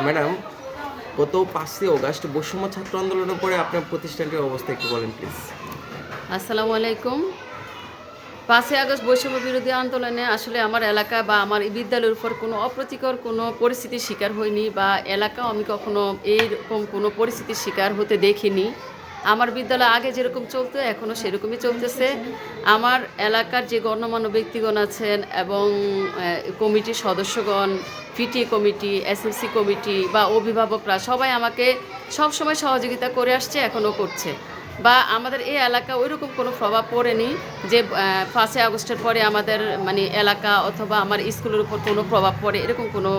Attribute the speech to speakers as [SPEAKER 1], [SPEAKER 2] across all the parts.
[SPEAKER 1] Madam, গত 5ই August বৈষম্য ছাত্র আন্দোলনের পরে আপনার প্রতিষ্ঠানটির অবস্থা একটু বলেন প্লিজ।
[SPEAKER 2] আসসালামু আলাইকুম। 5ই আগস্ট বৈষম্য বিরোধী আন্দোলনে আসলে আমার এলাকা বা আমার এই বিদ্যালয়ের উপর কোনো অপ্রীতিকর কোনো পরিস্থিতির শিকার হইনি, বা এলাকাও আমি কখনো এইরকম কোনো পরিস্থিতির শিকার হতে দেখিনি। আমার বিদ্যালয় আগে যেরকম চলতো এখনও সেরকমই চলতেছে। আমার এলাকার যে গণ্যমান্য ব্যক্তিগণ আছেন এবং কমিটির সদস্যগণ, পিটিএ কমিটি, এসএমসি কমিটি বা অভিভাবকরা সবাই আমাকে সবসময় সহযোগিতা করে আসছে, এখনও করছে। বা আমাদের এই এলাকা ওইরকম কোনো প্রভাব পড়েনি যে 5ই আগস্টের পরে আমাদের মানে এলাকা অথবা আমার স্কুলের উপর কোনো প্রভাব পড়ে, এরকম কোনো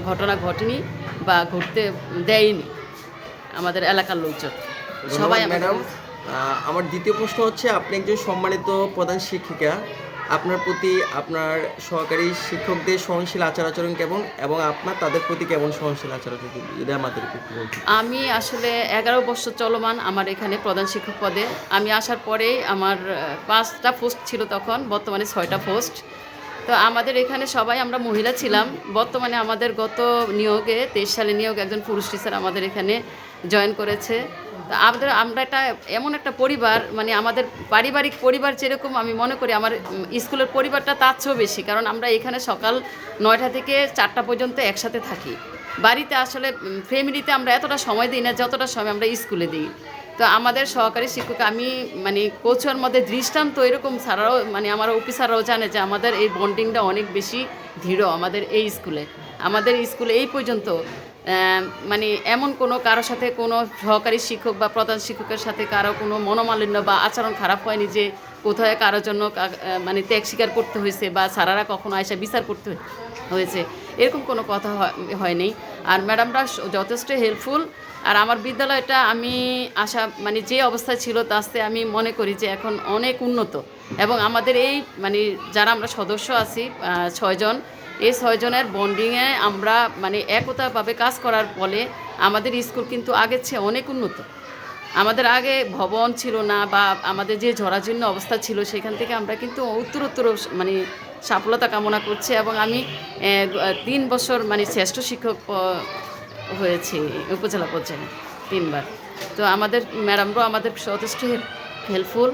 [SPEAKER 2] ঘটনা ঘটেনি বা ঘটতে দেয়নি আমাদের এলাকার লোকজন। সবাই
[SPEAKER 1] ধন্যবাদ ম্যাডাম। আমার দ্বিতীয় প্রশ্ন হচ্ছে, আপনি একজন সম্মানিত প্রধান শিক্ষিকা, আপনার প্রতি আপনার সহকারী শিক্ষকদের সহনশীল আচার-আচরণ কেমন এবং আপনার তাদের প্রতি কেমন সহনশীল আচার-আচরণ যদি আমাদেরকে একটু বলতেন।
[SPEAKER 2] আমি আসলে 11 বছর চলমান আমার এখানে প্রধান শিক্ষক পদে। আমি আসার পরেই আমার 5টা পোস্ট ছিল তখন, বর্তমানে 6টা পোস্ট। তো আমাদের এখানে সবাই আমরা মহিলা ছিলাম। বর্তমানে আমাদের গত নিয়োগে 23 সালে নিয়োগে একজন পুরুষ টিচার আমাদের এখানে জয়েন করেছে। তো আমরা একটা এমন একটা পরিবার, মানে আমাদের পারিবারিক পরিবার যেরকম আমি মনে করি আমার স্কুলের পরিবারটা তার চেয়েও বেশি, কারণ আমরা এখানে সকাল 9টা থেকে 4টা পর্যন্ত একসাথে থাকি। বাড়িতে আসলে ফ্যামিলিতে আমরা এতটা সময় দিই না যতটা সময় আমরা স্কুলে দিই। তো আমাদের সহকারী শিক্ষক, আমি মানে কোচুয়ার মধ্যে দৃষ্টান্ত, এরকম স্যাররাও মানে আমার অফিসাররাও জানে যে আমাদের এই বন্ডিংটা অনেক বেশি দৃঢ় আমাদের এই স্কুলে। আমাদের স্কুলে এই পর্যন্ত মানে এমন কোনো কারোর সাথে কোনো সহকারী শিক্ষক বা প্রধান শিক্ষকের সাথে কারো কোনো মনোমালিন্য বা আচরণ খারাপ হয়নি যে কোথায় কারোর জন্য মানে ত্যাগ স্বীকার করতে হয়েছে বা স্যারারা কখনো আয়সা বিচার করতে হয়েছে, এরকম কোনো কথা হয়নি। আর ম্যাডামরা যথেষ্ট হেল্পফুল। আর আমার বিদ্যালয়টা আমি আশা মানে যে অবস্থায় ছিল তাতে আমি মনে করি যে এখন অনেক উন্নত। এবং আমাদের এই মানে যারা আমরা সদস্য আছি 6 জন, এই 6 জনের বন্ডিংয়ে আমরা মানে একতাভাবে কাজ করার ফলে আমাদের স্কুল কিন্তু আগের চেয়ে অনেক উন্নত। আমাদের আগে ভবন ছিল না বা আমাদের যে জরাজীর্ণ অবস্থা ছিল সেখান থেকে আমরা কিন্তু উত্তরোত্তর মানে সফলতা কামনা করছি। এবং আমি 3 বছর মানে শ্রেষ্ঠ শিক্ষক হয়েছি উপজেলা পর্যায়ে 3 বার। তো আমাদের ম্যাডামরাও আমাদের যথেষ্ট হেল্পফুল।